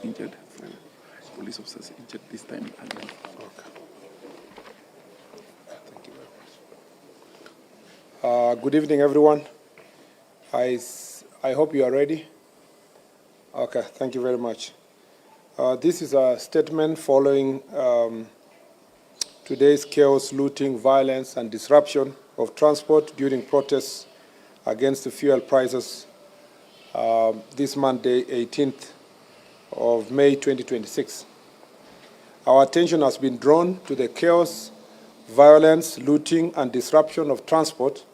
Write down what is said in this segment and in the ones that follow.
injured, 4 police officers injured this time. Okay. Thank you very much. Good evening, everyone. I hope you are ready. Okay, thank you very much. This is a statement following today's chaos, looting, violence, and disruption of transport during protests against the fuel prices this Monday, 18th of May 2026. Our attention has been drawn to the chaos, violence, looting, and disruption of transport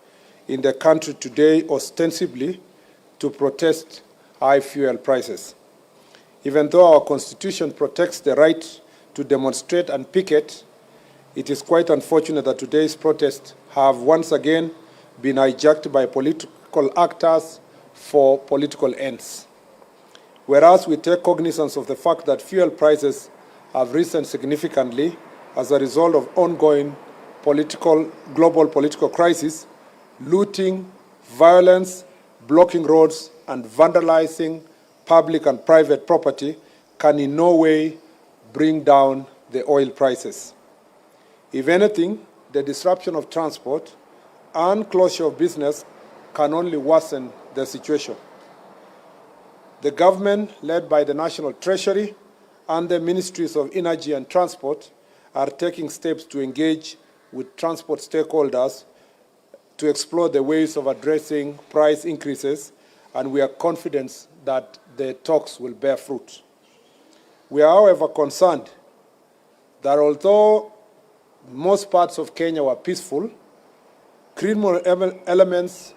in the country today, ostensibly to protest high fuel prices. Even though our Constitution protects the right to demonstrate and picket, it is quite unfortunate that today's protests have once again been hijacked by political actors for political ends. Whereas we take cognizance of the fact that fuel prices have risen significantly as a result of ongoing global political crisis, looting, violence, blocking roads, and vandalizing public and private property can in no way bring down the oil prices. If anything, the disruption of transport and closure of business can only worsen the situation. The government, led by the National Treasury and the Ministries of Energy and Transport, are taking steps to engage with transport stakeholders to explore the ways of addressing price increases, and we are confident that the talks will bear fruit. We are, however, concerned that although most parts of Kenya were peaceful, criminal elements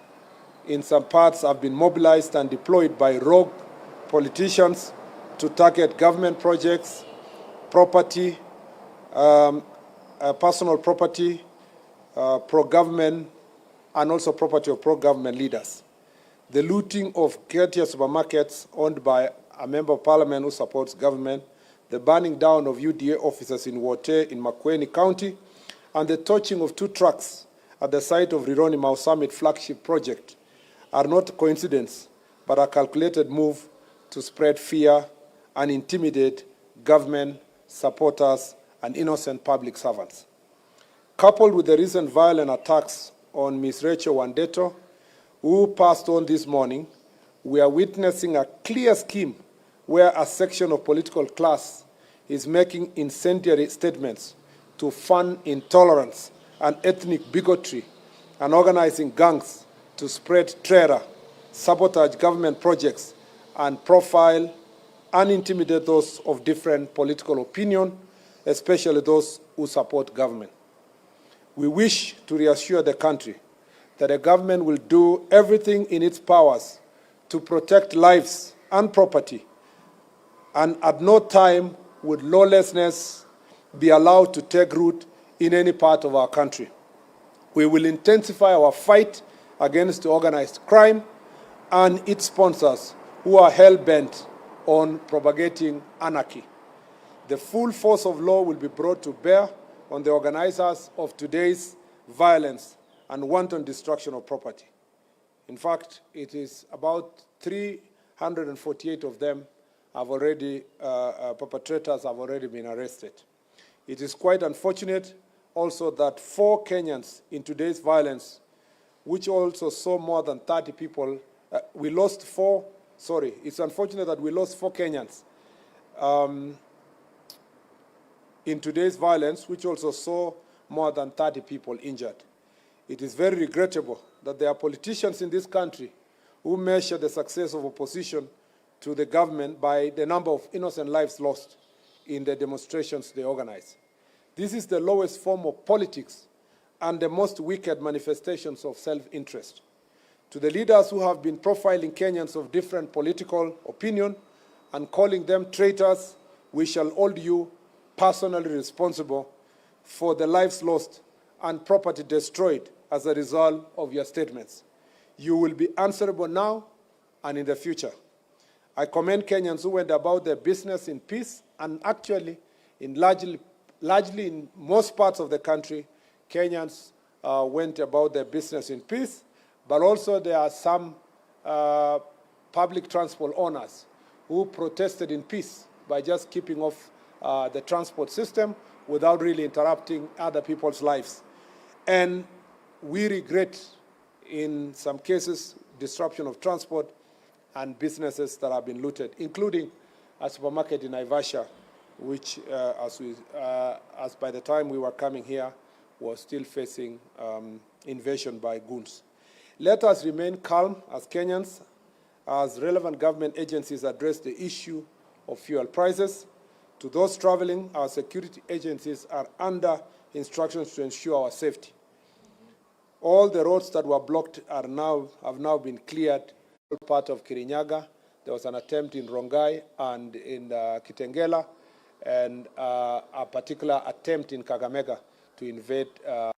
in some parts have been mobilized and deployed by rogue politicians to target government projects, property, personal property, pro-government, and also property of pro-government leaders. The looting of Ketia supermarkets owned by a member of parliament who supports government, the burning down of UDA offices in Wote in Makueni County, and the torching of 2 trucks at the site of Rironi Mau Summit flagship project are not coincidence, but a calculated move to spread fear and intimidate government supporters and innocent public servants. Coupled with the recent violent attacks on Ms. Rachel Wandeto, who passed on this morning, we are witnessing a clear scheme where a section of political class is making incendiary statements to fund intolerance and ethnic bigotry and organizing gangs to spread terror, sabotage government projects, and profile and intimidate those of different political opinion, especially those who support government. We wish to reassure the country that the government will do everything in its powers to protect lives and property, and at no time would lawlessness be allowed to take root in any part of our country. We will intensify our fight against organized crime and its sponsors who are hell-bent on propagating anarchy. The full force of law will be brought to bear on the organizers of today's violence and wanton destruction of property. In fact, it is about 348 of them have already, perpetrators have already been arrested. It is quite unfortunate also that 4 Kenyans in today's violence, which also saw more than 30 people, it's unfortunate that we lost 4 Kenyans in today's violence, which also saw more than 30 people injured. It is very regrettable that there are politicians in this country who measure the success of opposition to the government by the number of innocent lives lost in the demonstrations they organize. This is the lowest form of politics and the most wicked manifestations of self-interest. To the leaders who have been profiling Kenyans of different political opinion and calling them traitors, we shall hold you personally responsible for the lives lost and property destroyed as a result of your statements. You will be answerable now and in the future. I commend Kenyans who went about their business in peace, and actually, largely in most parts of the country, Kenyans went about their business in peace, but also there are some public transport owners who protested in peace by just keeping off the transport system without really interrupting other people's lives. And we regret, in some cases, disruption of transport and businesses that have been looted, including a supermarket in Naivasha, which, as by the time we were coming here, was still facing invasion by goons. Let us remain calm as Kenyans, as relevant government agencies address the issue of fuel prices. To those traveling, our security agencies are under instructions to ensure our safety. All the roads that were blocked have now been cleared. Part of Kirinyaga, there was an attempt in Rongai and in Kitengela, and a particular attempt in Kakamega to invade. I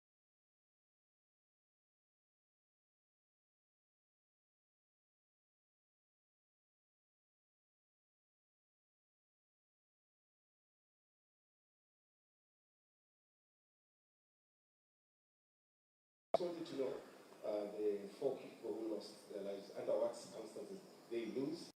just wanted to know the 4 people who lost their lives, under what circumstances they lose.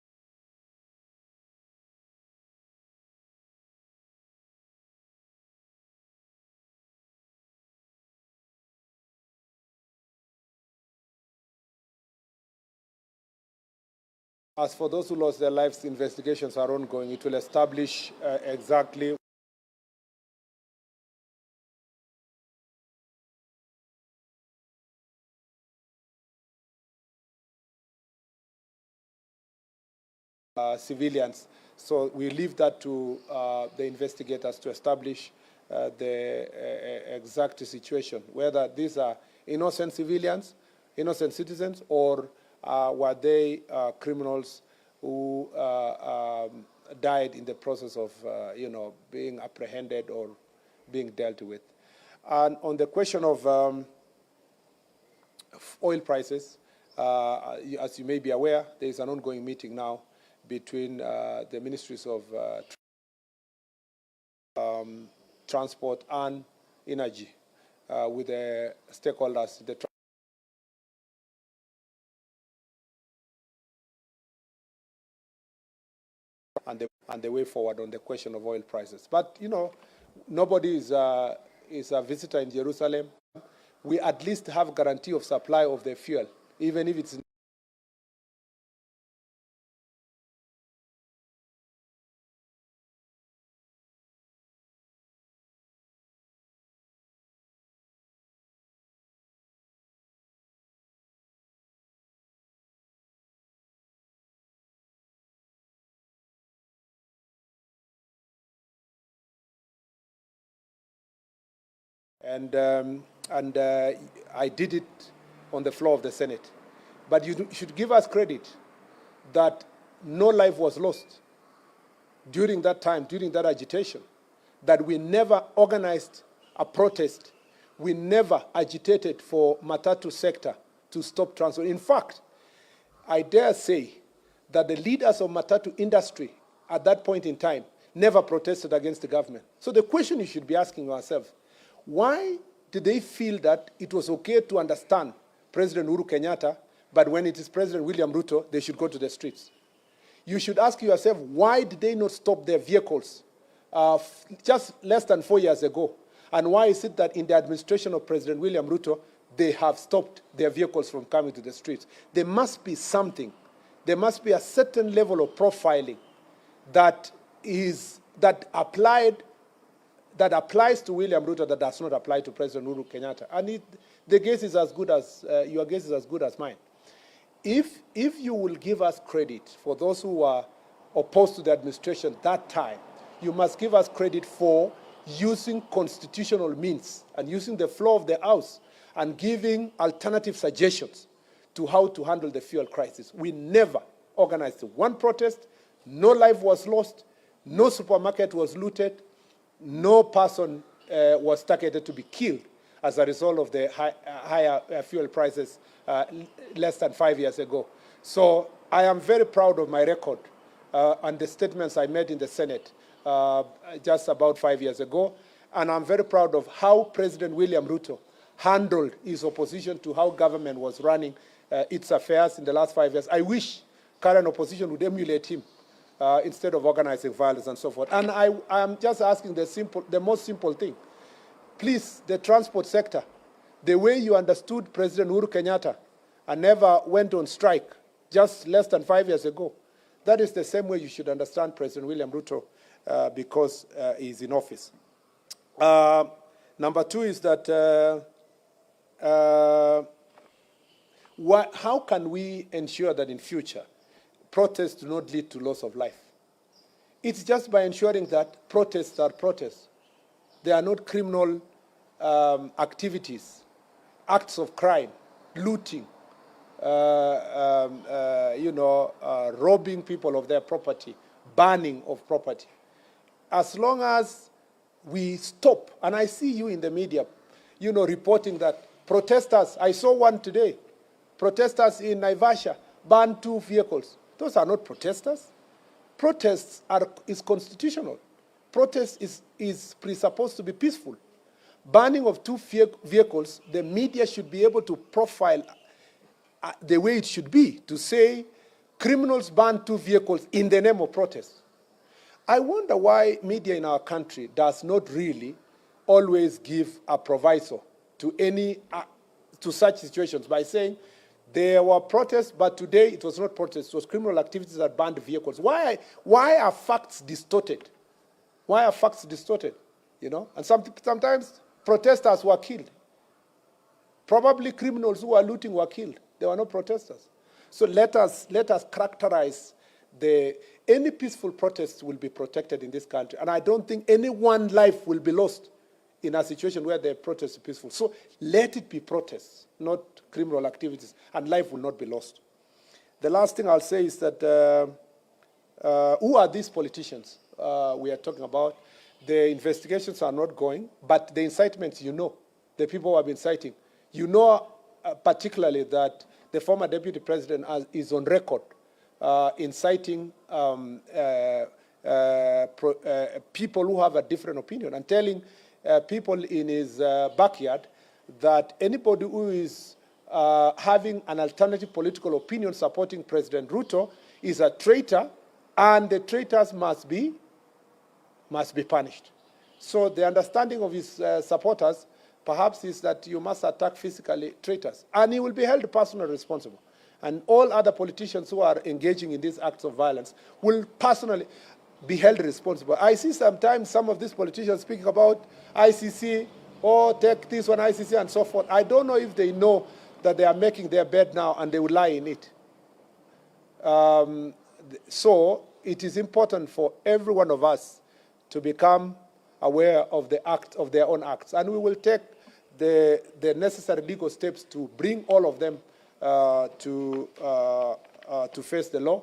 As for those who lost their lives, investigations are ongoing. It will establish exactly civilians. So we leave that to the investigators to establish the exact situation, whether these are innocent civilians, innocent citizens, or were they criminals who died in the process of being apprehended or being dealt with. And on the question of oil prices, as you may be aware, there is an ongoing meeting now between the ministries of transport and energy with the stakeholders, and the way forward on the question of oil prices. But, nobody is a visitor in Jerusalem. We at least have guarantee of supply of the fuel, even if it's and I did it on the floor of the Senate. But you should give us credit that no life was lost during that time, during that agitation, that we never organized a protest. We never agitated for Matatu sector to stop transport. In fact, I dare say that the leaders of Matatu industry at that point in time never protested against the government. So the question you should be asking yourself, why did they feel that it was okay to understand President Uhuru Kenyatta, but when it is President William Ruto, they should go to the streets? You should ask yourself, why did they not stop their vehicles just less than 4 years ago? And why is it that in the administration of President William Ruto, they have stopped their vehicles from coming to the streets? There must be something. There must be a certain level of profiling that applies to William Ruto that does not apply to President Uhuru Kenyatta. And the guess is as good as, your guess is as good as mine. If you will give us credit for those who were opposed to the administration that time, you must give us credit for using constitutional means and using the floor of the House and giving alternative suggestions to how to handle the fuel crisis. We never organized one protest, no life was lost, no supermarket was looted, no person was targeted to be killed as a result of the higher fuel prices less than 5 years ago. So I am very proud of my record and the statements I made in the Senate just about 5 years ago. And I'm very proud of how President William Ruto handled his opposition to how government was running its affairs in the last 5 years. I wish current opposition would emulate him instead of organizing violence and so forth. And I am just asking the most simple thing. Please, the transport sector, the way you understood President Uhuru Kenyatta and never went on strike just less than 5 years ago, that is the same way you should understand President William Ruto because he's in office. Number two is that how can we ensure that in future protests do not lead to loss of life? It's just by ensuring that protests are protests. They are not criminal activities, acts of crime, looting, robbing people of their property, burning of property. As long as we stop, and I see you in the media, reporting that protesters, I saw one today, protesters in Naivasha burned 2 vehicles. Those are not protesters. Protests is constitutional. Protest is presupposed to be peaceful. Burning of 2 vehicles, the media should be able to profile the way it should be, to say criminals burn 2 vehicles in the name of protest. I wonder why media in our country does not really always give a proviso to such situations by saying there were protests, but today it was not protests, it was criminal activities that burned vehicles. Why are facts distorted? Why are facts distorted? And sometimes protesters were killed. Probably criminals who were looting were killed. They were not protesters. So let us characterize any peaceful protest will be protected in this country. And I don't think any one life will be lost in a situation where the protest is peaceful. So let it be protests, not criminal activities, and life will not be lost. The last thing I'll say is that who are these politicians we are talking about? The investigations are not going, but the incitements, the people who have been inciting, particularly that the former deputy president is on record inciting people who have a different opinion and telling people in his backyard that anybody who is having an alternative political opinion supporting President Ruto is a traitor, and the traitors must be punished. So the understanding of his supporters perhaps is that you must attack physically traitors, and he will be held personally responsible. And all other politicians who are engaging in these acts of violence will personally be held responsible. I see sometimes some of these politicians speaking about ICC, take this one, ICC, and so forth. I don't know if they know that they are making their bed now and they will lie in it. So it is important for every one of us to become aware of their own acts. And we will take the necessary legal steps to bring all of them to face the law.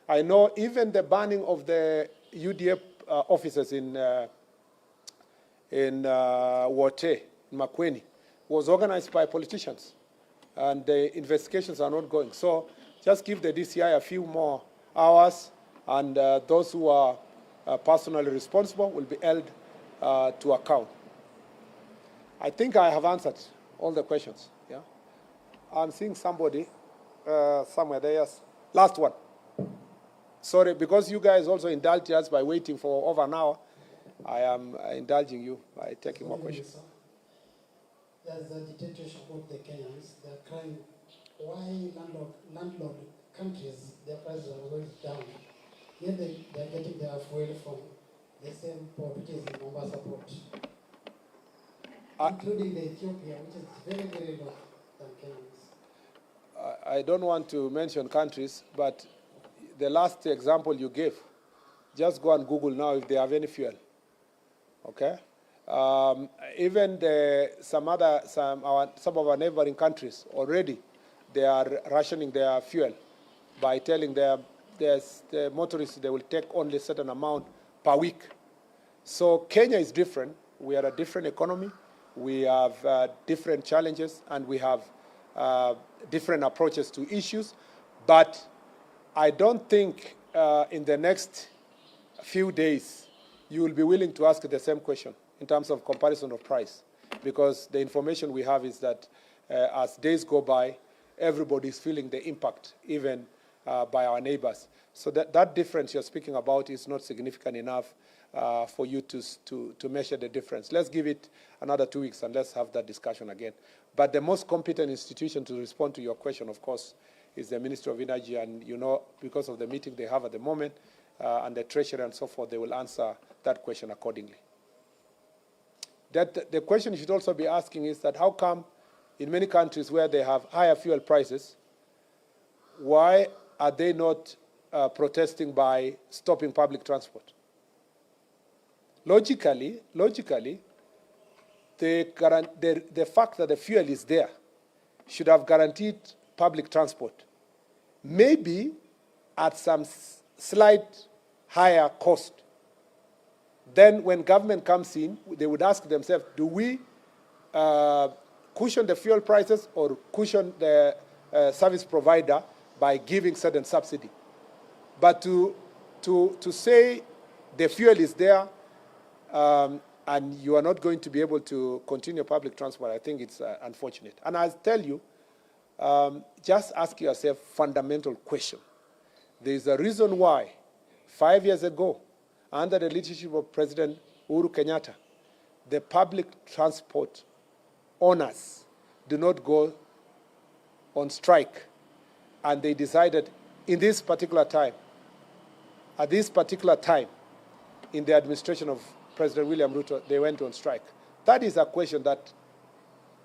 I know even the banning of the UDF officers in Wote, in Makueni, was organized by politicians, and the investigations are not going. So just give the DCI a few more hours, and those who are personally responsible will be held to account. I think I have answered all the questions. Yeah, I'm seeing somebody somewhere there. Yes, last one. Sorry, because you guys also indulged us by waiting for over an hour. I am indulging you by taking more questions. There's a dictatorship of the Kenyans. They're crying, why landlord countries, their prices are going down. Yet they're getting their fuel from the same port, which is the Mombasa port. Including the Ethiopia, which is very, very low than Kenyans. I don't want to mention countries, but the last example you gave, just go and Google now if they have any fuel. Okay? Even some of our neighboring countries already, they are rationing their fuel by telling the motorists they will take only a certain amount per week. So Kenya is different. We are a different economy. We have different challenges, and we have different approaches to issues. But I don't think in the next few days you will be willing to ask the same question in terms of comparison of price, because the information we have is that as days go by, everybody is feeling the impact, even by our neighbors. So that difference you're speaking about is not significant enough for you to measure the difference. Let's give it another 2 weeks and let's have that discussion again. But the most competent institution to respond to your question, of course, is the Ministry of Energy, and you know, because of the meeting they have at the moment and the Treasury and so forth, they will answer that question accordingly. The question you should also be asking is that how come in many countries where they have higher fuel prices, why are they not protesting by stopping public transport? Logically, the fact that the fuel is there should have guaranteed public transport, maybe at some slight higher cost. Then when government comes in, they would ask themselves, do we cushion the fuel prices or cushion the service provider by giving certain subsidy? But to say the fuel is there and you are not going to be able to continue public transport, I think it's unfortunate. And I'll tell you, just ask yourself a fundamental question. There is a reason why 5 years ago, under the leadership of President Uhuru Kenyatta, the public transport owners do not go on strike. And they decided in this particular time, at this particular time, in the administration of President William Ruto, they went on strike. That is a question that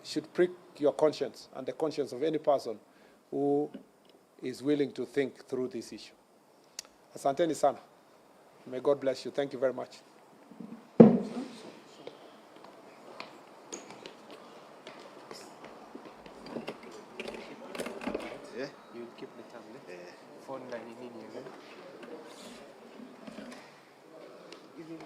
should prick your conscience and the conscience of any person who is willing to think through this issue. Asanteni sana. May God bless you. Thank you very much. Yeah, you'll keep the tablet. Yeah. Phone na nini. Give him